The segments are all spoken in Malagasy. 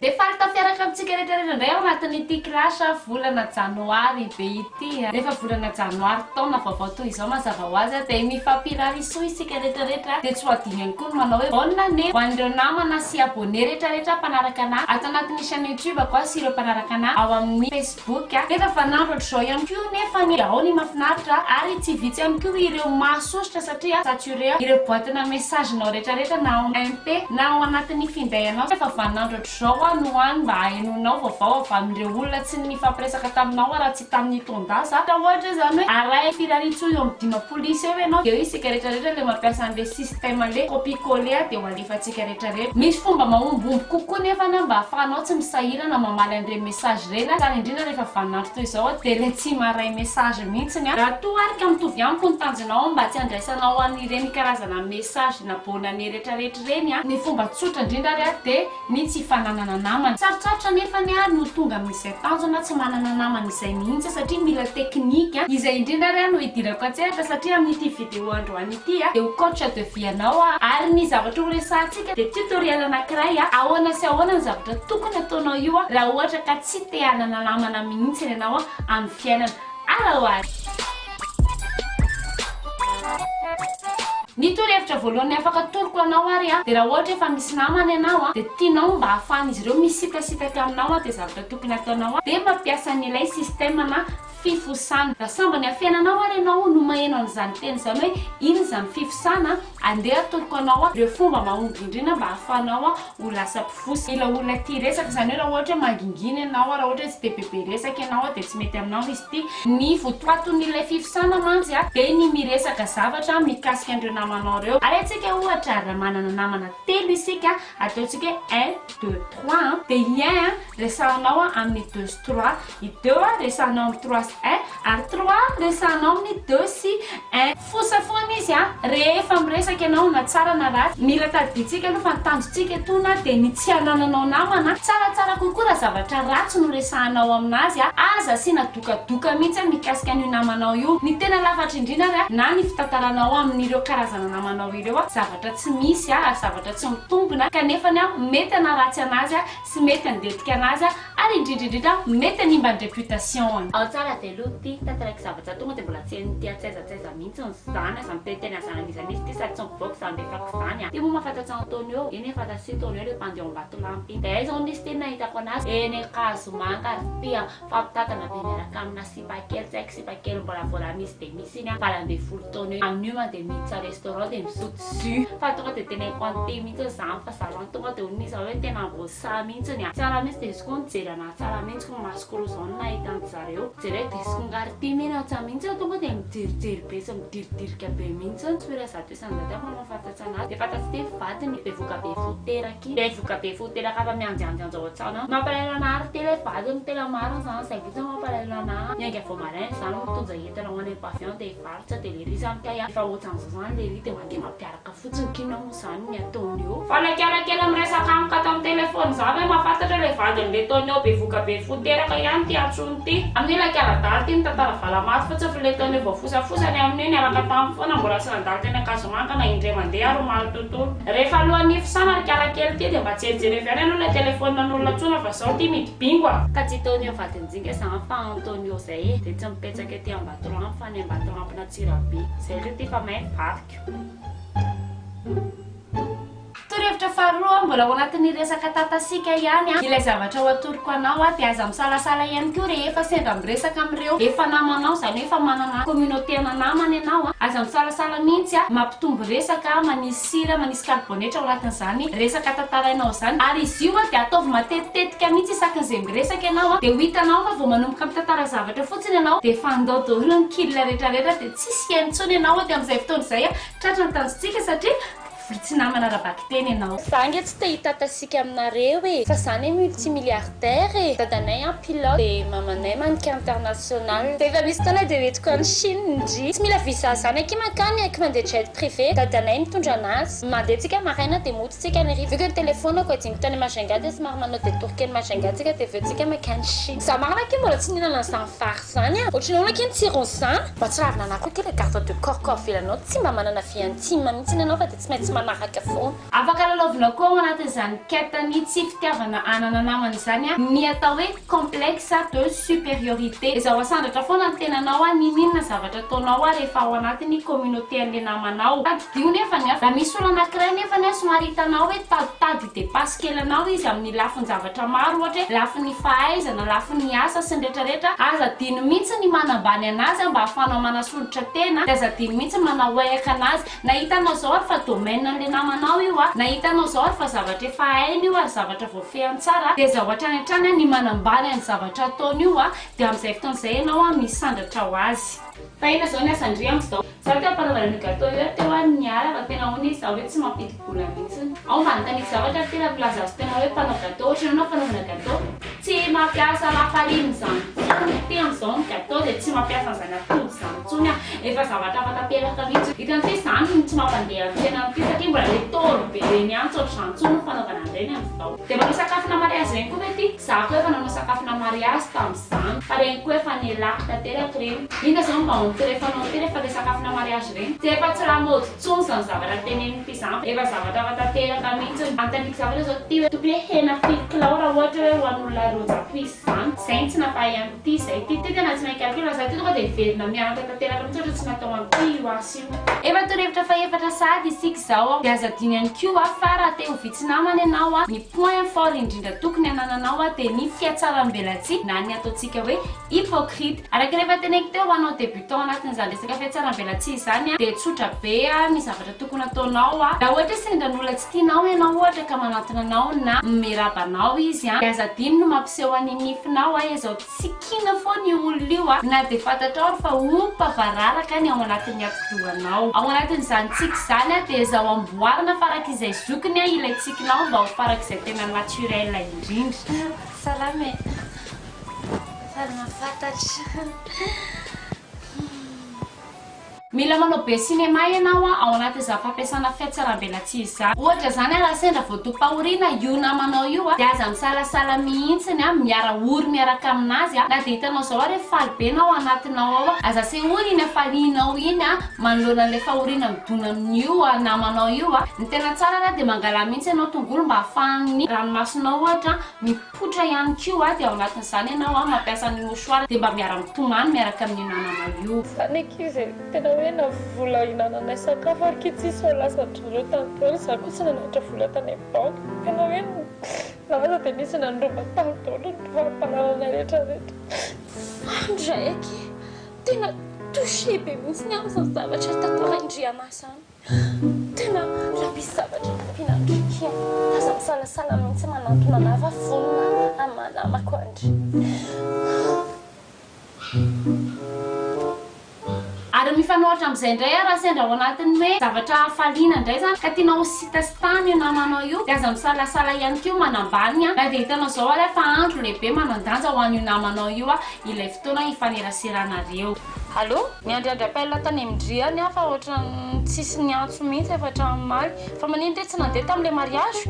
De farta fiaraka amintsika rehetrarehetra indray ao anatin'ity kirasa volana janoary be ity. Rehefa volana janoary taona vaovao toy izao mazava ho azy dia mifampirary soa isika rehetrarehetra dia tsy ho adino ihany koa ny manao hoe bonne année ho an'ireo namana sy abonné rehetrarehetra mpanaraka anahy ato anatin'ny chaîne YouTube koa sy ireo mpanaraka anahy ao amin'ny Facebook. Efa fanandro ohatr'izao ihany koa nefa ny ao ny mahafinaritra ary tsy vitsy ihany koa ireo mahasositra satria saturé ireo boîte-na message-nao rehetrarehetra na ao MP na ao anatin'ny finday anao. Efa fanandro ohatr'izao no any mba hainonao vaovao avy amin'ireo olona tsy nifampiresaka taminao raha tsy tamin'ny tondaza. Raha ohatra zany hoe aray firaritsoa eo amin'ny dimapolisy eo ianao dia isika rehetrarehetra le mampiasa an'le système le copie-coller dia ho alefantsika rehetrarehetra. Misy fomba mahombomby kokoa nefa mba ahafahanao tsy misahirana mamaly an'ireny message reny tsara indrindra rehefa vanandro toy izao dia le tsy maray message mihitsiny. Raha toa arika mitovy amiko ny tanjonao mba tsy andraisanao an'ireny karazana message na bonne année rehetrarehetra reny ny fomba tsotra indrindra dia ny tsy fananana namana. Sarotsarotra nefa ny ary no tonga amin'izay tanjona tsy manana namana izay mihitsy satria mila teknika izay indrindra ry no hidirako atsehatra satria amin'ity vidéo androany ity dia ho coach de vie anao ary ny zavatra ho resahantsika dia tutoriel anankiray ahoana sy ahoana ny zavatra tokony ataonao io raha ohatra ka tsy te hanana namana mihitsy ianao amin'ny fiainana. Alaoary ny torohevitra voalohany afaka toroko anao ary dia raha ohatra efa misy namana ianao dia tianao mba ahafahan'izy ireo misitasitaka aminao dia zavatra tokony ataonao dia mampiasa n'ilay système na fifosana. Raha sambany afiananao ary ianao no maheno an'izany teny izany hoe ino zany fifosana andeha atoroko anao ireo fomba mahomby indrindra mba ahafahanao ho lasa mpifosy ila olona tia resaka. Izany hoe raha ohatra mangingina ianao raha ohatra tsy dia bebe resaka ianao dia tsy mety aminao izy ity. Ny votoaton'ilay fifosana mantsy dia ny miresaka zavatra mikasika an'ireo namanao ireo. Ary antsika ohatra raha manana namana telo isika ataontsika 1 2 3 dia 1 resahanao amin'ny 2 sy 3, i 2 resahanao amin'ny 3 sy 1 ary 3 resahanao amin'ny 2 sy 1. Fosafoana izy rehefa miresaka ianao na tsara na ratsy mila tadidintsika aloha fa ny tanjontsika etona dia ny tsy hanananao namana tsaratsara kokoa raha zavatra ratsy no resahanao aminazy aza asiana dokadoka mihitsy mikasika an'io namanao io. Ny tena lafatra indrindra na ny fitantaranao amin'ireo karazana namanao ireo zavatra tsy misy zavatra tsy mitombina kanefa mety hanaratsy anazy sy mety handetika anazy ary indrindrindrindra mety hanimba ny réputation. Ao tsara dia aloha ty tantaraiky zavatra tonga dia mbola tsy hain'ity atsaizatsaiza mihitsy nyzany izany teniteny azanan'izany izy ty sady tsy mivoaka izany refako izany dia moa mahafantatsy Antonio eny efa-tasy Antonio le mpandeha ambato lampy dia izao nisy teny nahitako anazy eny Kasomanga ary ty fampitatana be miaraka amina sipakely tsy haiko sipakely mbola vola misy dia misy iny valambe folo taona eo amin'io mandeha miditra restaurant dia misotro jus fa tonga dia tena quantité mihitsy izany fa salon tonga dia onisy hoe tena mbosa mihitsy ny tsara mihitsy dia izy koa nijery anahy tsara mihitsy koa masikoro izao no nahita an'zareo jereo dia izy koa ngarity mihitsy ao tsara mihitsy tonga dia mijerijery be sy midiridirika be mihitsy tsy hoe raha zato isan'izay fa mahafantatsy anazy dia fantatsy ty vadiny bevoka be foteraky bevoka be foteraka afa mianjanjanja ao an-tsana mampalahelo ary tena vadiny tena maro izany zay vitsy mampalahelo anahy mianga vao maraina izany mitonja entana ho any pavion dia varotra dia le ry izany ka efa ohatran'izao zany le ry dia mandeha mampiaraka fotsiny kinao izany ny ataony eo fa nakarakely miresaka amiko ato amin'ny telefony izany hoe mahafantatra le vadiny le taony eo bevoka be foteraka ihany ty antsony ty amin'ny lakiaradary ty ny tantara valamaty fa tsy fa le taony vao fosafosany amin'io niaraka tamin'ny foana mbola sy nandalo tena Kasomanga na indray mandeha ary omaly tontolo rehefa alohan'ny fosana nakarakely ty dia mba tsy ejerefa ihany aloha le telefony n'olona tsona fa zao ty midibingo ka tsy taony eo vadinjinga izany fa Antonio zay dia tsy mipetsaka ety Ambatolampy fa ny Ambatolampy na Tsirabe zay ry ty fa mahay vadiko. Torohevitra faharoa mbola ao anatin'ny resaka tatasika ihany ilay zavatra ho atoroko anao dia aza misalasala ihany koa rehefa sendra miresaka amin'ireo efa namanao izany hoe efa manana communauté ana namana ianao aza misalasala mihitsy mampitombo resaka manisy sira manisy karbonetra ao anatin'izany resaka tantarainao izany ary izy io dia ataovy matetitetika mihitsy isakin'izay miresaka ianao dia ho hitanao fa vao manomboka mitantara zavatra fotsiny ianao dia fandao daholo ny kila rehetrarehetra dia tsisy hiaintsony ianao dia amin'izay fotoana izay tratra ny tanjontsika satria tsy namana rabaky teny ianao zange tsy te hitatasika aminareo fa zany multimilliardaire dadanay pilote dia mamanay mannequin international dia efa misy taona dia hoentiko any Chine ndry tsy mila visa zany aky makany aiky mandeha jet privé dadanay mitondra anazy mandeha tsika maraina dia mototsika ny rivo vu que telefonako adingo tany Majunga dia somary manao dia torkeny Majunga tsika dia veotsika makany Chine za marina aky mbola tsy nihinana zany vary zany ohatrany ona aky nitsirony zany mba tsy ravina anako aky le garde de corps corps vilanao tsy mba manana vie intime mihitsy ianao fa dia tsy maintsy manaraka foana afaka lalaovina koa ao anatin'izany ketany tsy fitiavana anana namana izany a ny atao hoe complexe de supériorité izao asandratra foana ny tenanao a ninona zavatra ataonao a rehefa ao anatin'ny communauté an'le namanao tadio nefa ny raha misy olo anankiray nefa ny somary hitanao hoe taditady de pasikelanao izy amin'ny lafiny zavatra maro ohatra hoe lafiny fahaizana lafiny asa sy ny rehetrarehetra aza diny mihitsy ny manambany anazy mba ahafanao manasolotra tena de aza diny mihitsy manao oeka anazy na hitanao zao ary fa domaine an'le namanao io a na hitanao zao ary fa zavatra efa hainy io ary zavatra voafehany tsara de za ohatrany hatrany ny manambany any zavatra ataony io a de amin'izay fotoan'izay ianao a misy sandratra ho azy fa ina zao ny asandria am'izao za teo ampanaovana gâteau io teo a niara fa tena hony izy hoe tsy mampidi-bola mihitsy ao mba nitaniky zavatra tena milaza azy tena hoe mpanao gâteau ohatra ianao fanaovana gâteau tsy mampiasa lafariny zany te am'izao ny gâteau de tsy mampiasa an'izany atody zany ntsony a efa zavatra fatapelaka mihitsy hitan'ity zany tsy mampandeha ny tena n'ity satria mbola le tôlo be reny any tsotra zany ntsony fanaovana an'ireny am'izao de manao sakafona mariazy reny koa mety za koa efa nanao sakafona mariazy tam'izany fa reny koa efa nialaka tanteraka reny ina zao mba onterefanao ty rehefa le sakafona mariage reny tsy efa tsy raha mody tsony zany zavatra tenen'ity zany efa zavatra fatateraka mihitsy antaniky zavatra zao ty hoe tokony hoe hena filklao raha ohatra hoe ho an'olona rojapisy zany zay tsy napahay am'ty zay ty tena tsy mahay calcul za ty tonga de verina miaraka tanteraka mihitsy ohatra tsy natao am'ty io asy io efa torevitra fa efatra sady isika zao de aza diny any koa fa raha te ho vitsy namana ianao a ny point fort indrindra tokony anananao a de ny fiatsaram-belatsy na ny ataontsika hoe hypocrite araka rehefa teneky teo ho anao débutant anatin'izany resaka fiatsaram-belatsy zany a de tsotra be a ny zavatra tokony ataonao a raha ohatra sendran'olona tsy tianao ianao ohatra ka manatona anao na merabanao izy a de aza diny no mampiseho any nifinao a izao tsikina foana io olo io a na de fatatrao fa ompavararaka ny ao anatin'ny atidohanao ao anatin'izany tsiky zany a de zao amboarina farak'izay zokiny a ilay tsikinao mba ho farak'izay tena naturel indrindra salame sady mafatatra mila manao be cinéma ianao a ao anatin'izany fampiasana fiatsaram-belatsy izany ohatra zany a raha sendra voatom-pahoriana io namanao io a de aza misalasala mihitsiny a miara-ory miaraka aminazy a na de hitanao zao a rehefa faly be nao anatinao ao a aza sehory iny afalianao iny a manoloana an'le fahoriana midona amin'io a namanao io a ny tena tsara raha de mangala mihitsy ianao tongolo mba ahafahan'ny ranomasonao ohatra mipotra ihany koa a de ao anatin'izany ianao a mampiasa ny mouchoir de mba miara-mitomany miaraka amin'ny namanao io na vola inananay sakafo ary kitsisy lasatrareo tantolo za koa tsy nanatra vola tany banky tena hoe naza de nisy nandromba tantolo fampananana rehetrarehetra andraiky tena touché be mihitsy ny am'izany zavatra tatao indriana zany tena raha misy zavatra mpinandrikia aza misalasala mihitsy manantona nava vonina amanamako andry ary mifanohatra am'izay indray raha sendra ao anatiny hoe zavatra hafaliana indray zany ka tianao ho sitasitany io namanao io de aza misalasala ihany keo manambany a na de hitanao zao a rehefa andro lehibe manandanja ho an'io namanao io a ilay fotoana ifaneraseranareo allo miandriandry appel tany amindriany a fa ohatra tsisy niantso mihitsy efa hatranomaly fa manino te tsy nandeha tam'le mariage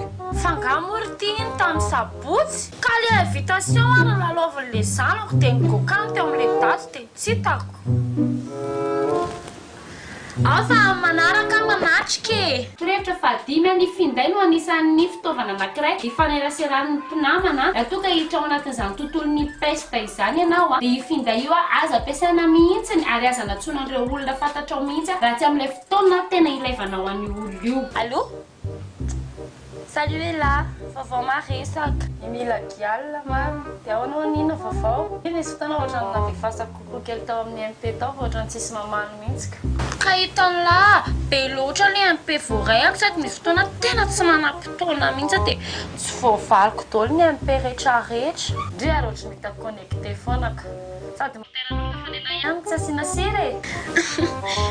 fangamory tiany tamy sabotsy ka le invitation a raha lalaovan'le zanako de nigokany teo am'le daty de tsy hitako afa manaraka manatrika torevitra fadimy a ny finday no anisan'ny fitaovana anankiray ifaneraseran'ny mpinamana raha toa ka hiditra ao anatin'izany tontolo ny pesta izany ianao a de ifinday io a aza ampiasaina mihitsiny ary aza natsonan'ireo olona fantatrao mihitsy raha tsy amin'ilay fotoana tena ilaivanao an'io olo io allo salut là vavao maresaka mila gialina mamy de ahoanao anina vavao nisy fotoana ohatrany navefasa kokoa kely tao amin'ny MP tao fa ohatrany tsisy mamano mihitsika ka hitan'la be loatra le MP voarayako sady misy fotoana tena tsy manam-potoana mihitsy de tsy voavaliko daholo ny MP rehetrarehetra ndre ary ohatry mita connecté foanaka sady moteranao lafanena ihany tsy asiana sira e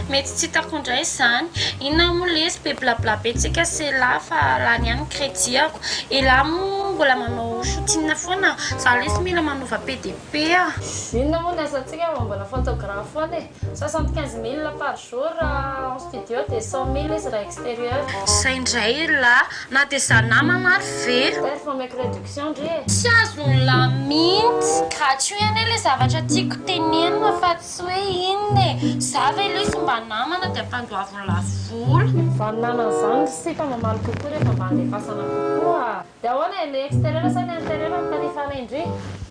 mety tsy hitako indray zany inona moa lesy be blabla be tsika se la fa lany ihany crédit-ako e la mo mbola manao soutine foana za lesy mila manova PDP a inona moa ny asantsika mambana photographe foana e 75 000 par jour en studio de 100 000 izy raha extérieur zay indray la na de za namana ary ve fa meko réduction ndre tsy azon'la mihitsy gratuit ane le zavatra tiako tenenina marina fa tsy hoe inny zava ilay fomba namana dia mpandoaviny lavola vanonana izany sika mamaly kokoa rehefa mba andefasana kokoa dia ahoana ilay extérieur sa ny intérieur mitarifana indri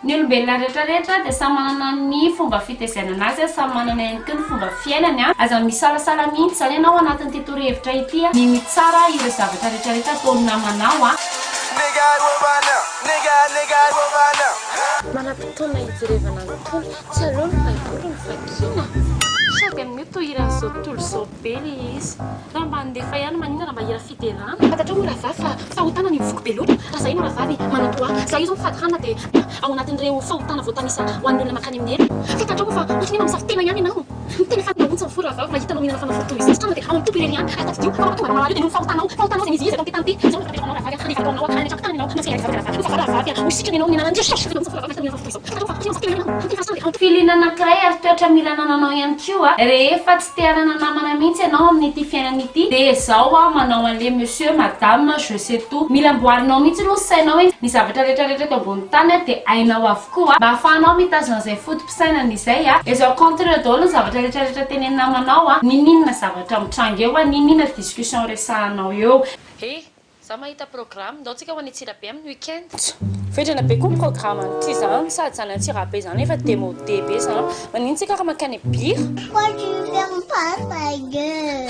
ny olombelona rehetrarehetra dia samy manana ny fomba fitaizana azy samy manana ihany koa ny fomba fiainany aza misalasala mihitsy zany ianao anatin'ity torohevitra ity ny mitsara ireo zavatra rehetrarehetra ataony namanao manam-potoana hijerevana ny toly tsy aloha ny baiboly ny vakina sady amin'ny tohiran' zao tolo zao be le izy raha mba andefa ihany manina raha mba hira fiderana fatatra mo rahavavy fa fahotana ny mivoky be loatra raha zay no rahavavy manatoa za io zao mifadyhana dia ao anatin'ireo fahotana voatanisa ho an'ny olona makany amin'ny heri fatatra mo fa ohatrany ianao misafi tena ihany ianao tena fatina ontsy ny fo rahavavy mahitanao mihinana fanaforotoy izy trano dia ao amin'ny tompy ireny ihany atadio fa mahatonga raha io dia no fahotanao zay mizy izy eto am'ty tanty zao no fapetrakanao rahavavy fa rehefa ataonao any atraky tanynao masika rahavavy rahavavy fa rahavavy hositrany ianao mihinana ndre shosy ontsy fo rahavavy mihinana fanaforotoy izao fatatra mo fa ohatrany ianao misafi tena ihany filina anankiray ary toetra mila nananao ihany koa rehefa tsy te hanana namana mihitsy ianao amin'ity fiainana ity dia zao manao an'le monsieur madame je sais tout mila amboarinao mihitsy aloha sainao hoe ny zavatra rehetrarehetra eto ambony tany dia hainao avokoa mba ahafahanao mitazona izay fotom-pisainana izay izao contre daholo ny zavatra rehetrarehetra teneny namanao ninina zavatra mitranga eo ninina discussion resahanao eo za mahita programme ndao tsika ho any tsirabe amin'ny weekend fetrana be koa ny programme an'ity zany sady zany antsirabe zany efa démodé be zany manino tsika ka makany bira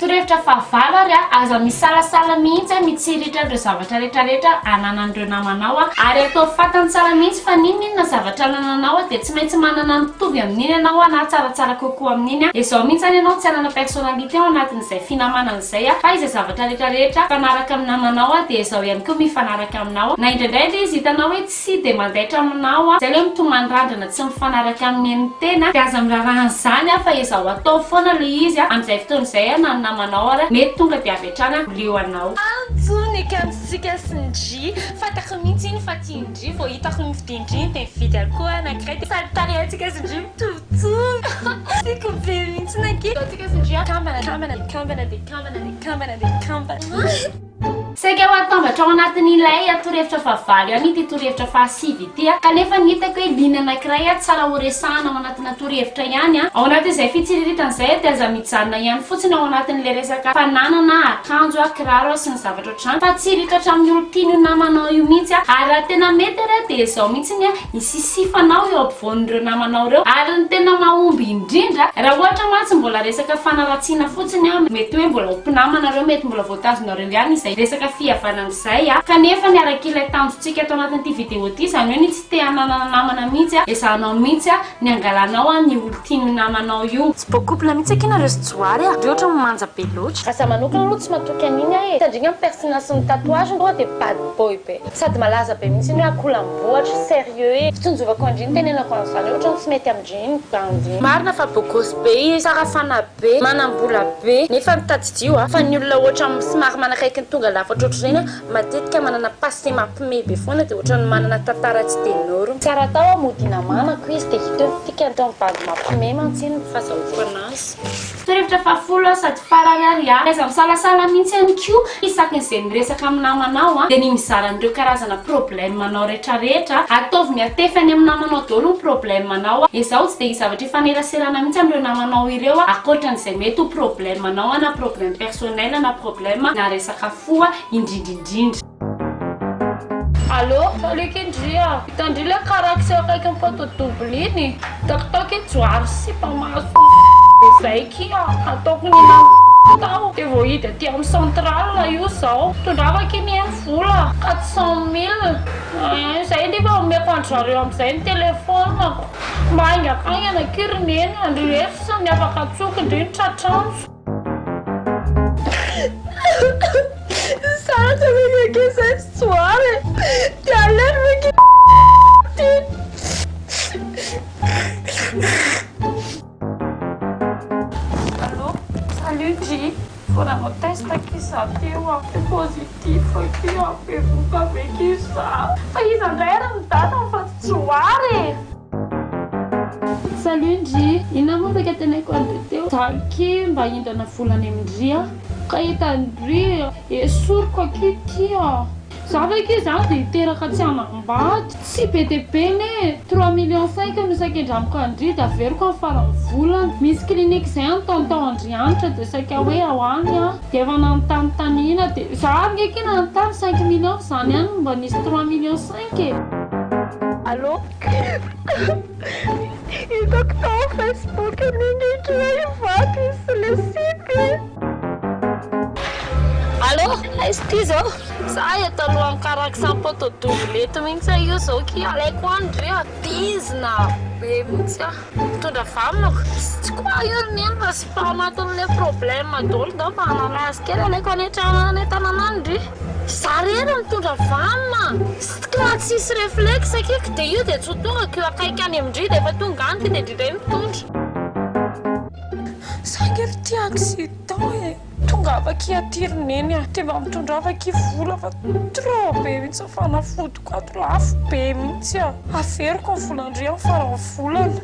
torohevitra fahavalo ary aza misalasala mihitsy mitsiritra ireo zavatra rehetrarehetra ananan'ireo namanao ary atao fatany tsara mihitsy fa ninina zavatra nananao dia tsy maintsy manana mitovy amin'iny ianao na tsaratsara kokoa amin'iny izao mihitsy any ianao tsy hanana personnalité ao anatin'izay finamanana izay fa izay zavatra rehetrarehetra fanaraka amin'ny namanao dia izao ihany koa mifanaraka aminao na indraindray ilay izy hitanao hoe tsy dia mandaitra aminao izay hoe mitomandrandrina tsy mifanaraka amin'ny ny tena dia aza mirarahan'izany fa izao atao foana le izy amin'izay fotoana izay na ny namanao ary mety tonga dia avetrana leo anao antsony akamotsika sy ndry fatako mihitsy iny fa tia ndry vao hitako mifidindriny dia mividy alkoa anankiray dia saritary antsika sy ndry mitovitsovy tiako be mihitsy nake tsika sy ndry kambana saika ho atambatra ao anatin'ilay torohevitra fahavalo ihany ity torohevitra fahasivy ity kanefa ny hitako hoe lina anankiray tsara ho resahana ao anatina torohevitra ihany ao anatin'izay fitsiriritran'izay dia aza mijanona ihany fotsiny ao anatin'ilay resaka fananana akanjo kiraro sy ny zavatra ohatrany fa tsy ritatra amin'ny olo tiany namanao io mihitsy ary raha tena mety ary dia izao mihitsiny isisifanao eo ampovoan'ireo namanao ireo ary ny tena mahomby indrindra raha ohatra mantsy mbola resaka fanaratsiana fotsiny mety hoe mbola ompinamanareo mety mbola voatazonareo ihany izay resaka fihavanan'izay kanefa ny arak'ilay tanjontsika ato anatin'ity video ity zany hoe ny tsy te hananana namana mihitsy ezahanao mihitsy ny angalanao ny olo tiany namanao io tsy bocouple mihitsy akinareo sy joary dia ohatra mimanja be loatra asa manokana aloha tsy matoky an'iny tandrigna amin'ny personnage ny tatouage ndoa dia bad boy be sady malaza be mihitsy hoe akolamboatra sérieux fitonjovako andriny tenenako an'izany ohatra ny tsy mety amindriny bandiny marina fa bogosy be izy sarafana be manambola be nefa mitadidio fa ny olona ohatra somary manakaiky ny tonga lafatra ohatr'izany matetika manana passé mampime be foana dia ohatrany manana tantara tsy tenoro tsara tao amodina manako izy dia hita tika atao mivady mampime mantsiny fahazahoko anazy torohevitra fahafolo sady farany ary aza misalasala mihitsy ihany koa isakin'izay miresaka amin'ny namanao dia ny mizaran'ireo karazana problemanao rehetrarehetra ataovy miatefany amin'ny namanao daholo ny problemanao izao tsy dia izavatra ifaneraserana mihitsy amin'ireo namanao ireo akoatran'izay mety ho problemanao na problème personnel na problème na resaka fo indrindrindrindra Allô, salut Kendria. Hitandry le karakse akaiky ny poto double iny. Takitaky joary sy mpamaso izay kia ataoko ny tao dia vao hita aty amin'ny centrale io zao tondravaka iny amin'ny vola 400 000 izay nefa omeko andrzareo amin'izay ny telefonako mba hainga akagny anakirineny andrefy sa ny afaka atsoky indriny tratranjo Sarah também aqui sem suave. Te alerme que Allô? Salut G. Fora no teste aqui deu é positivo aqui ó. Pergunta bem que está. Aí André não tá tão fácil suave. Salut G. Inamuda que tem quando teu tá aqui mbainda na fulana mdria. Kaya tandri surko aqui ó. zavaka izy dia hiteraka tsy anam-bady tsy be dia be ne 3 millions 5 no saika-ndramiko andry dia averiko amin'ny farany volana misy klinika izay anytaotao Andrianitra dia saika hoe ao any dia efa nanontaniana dia za ngeky nanontany 5 millions zany ihany mba nisy 3 millions 5 e. Allô? Hitako tao Facebook ningy hivaky sy le sipy. Allô? Aiza ty zao? Za eto alohan'ny karaksa poto doublety mihitsy io zao ki alaiko andry atizina be mihitsy mitondra vamonako tsy koa io riniany fa sy pa anatin'le problème dolo dao mba hanalazy kely alaiko anetananandry za reny mitondra vamona raha tsisy réflexe akeko dia io dia tsy tonga ko akaiky any amindry dia efa tonga any dia dridray mitondra sangery ty accident e tonga avaky atirony eny dia mba mitondra avaky vola fa trop be mihitsy fanafodiko ato lafo be mihitsy averiko ny volandry amin'ny farany volana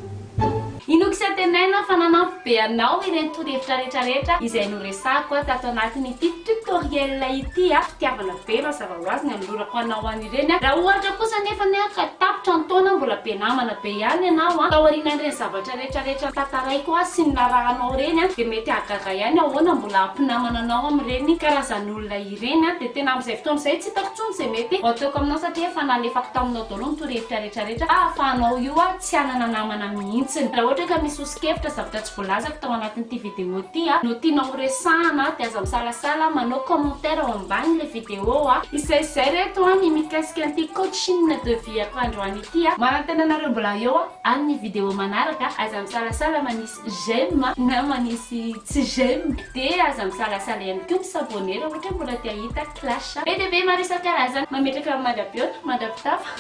Inoky sy atenaina fa nanampy be anao ireny torohevitra rehetrarehetra izay noresako tato anatin'ity tutoriel ity fitiavana be mazava ho azy ny anolorako anao an'ireny raha ohatra kosa nefa ka tapitra ny taona mbola be namana be ihany ianao taorianan'ireny zavatra rehetrarehetra tantaraiko sy ny narahanao reny dia mety agaga ihany ahoana mbola ampinamana anao amin'ireny karazan'olona ireny dia tena amin'izay fotoana izay tsy hitako intsony izay mety ataoko aminao satria efa nalefako taminao daholo ny torohevitra rehetrarehetra ahafahanao io tsy hanana namana mihitsiny raha ohatra ka misy osikevitra zavatra tsy voalazako tao anatin'ity vidéo ity no tianao resahana dia aza misalasala manao commentaire ao ambany le vidéo isaizay reto ny mikasika an'ity coaching de vie ako androany ity manantena anareo mbola eo amin'ny vidéo manaraka aza misalasala manisy j'aime na manisy tsy j'aime dia aza misalasala ihany koa misabonera ohatra mbola tia hita clash be dia be maro isan-karazany mametraka mandrapiona mandrapitafa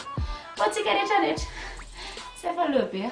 ho antsika rehetrarehetra sy efa lehibe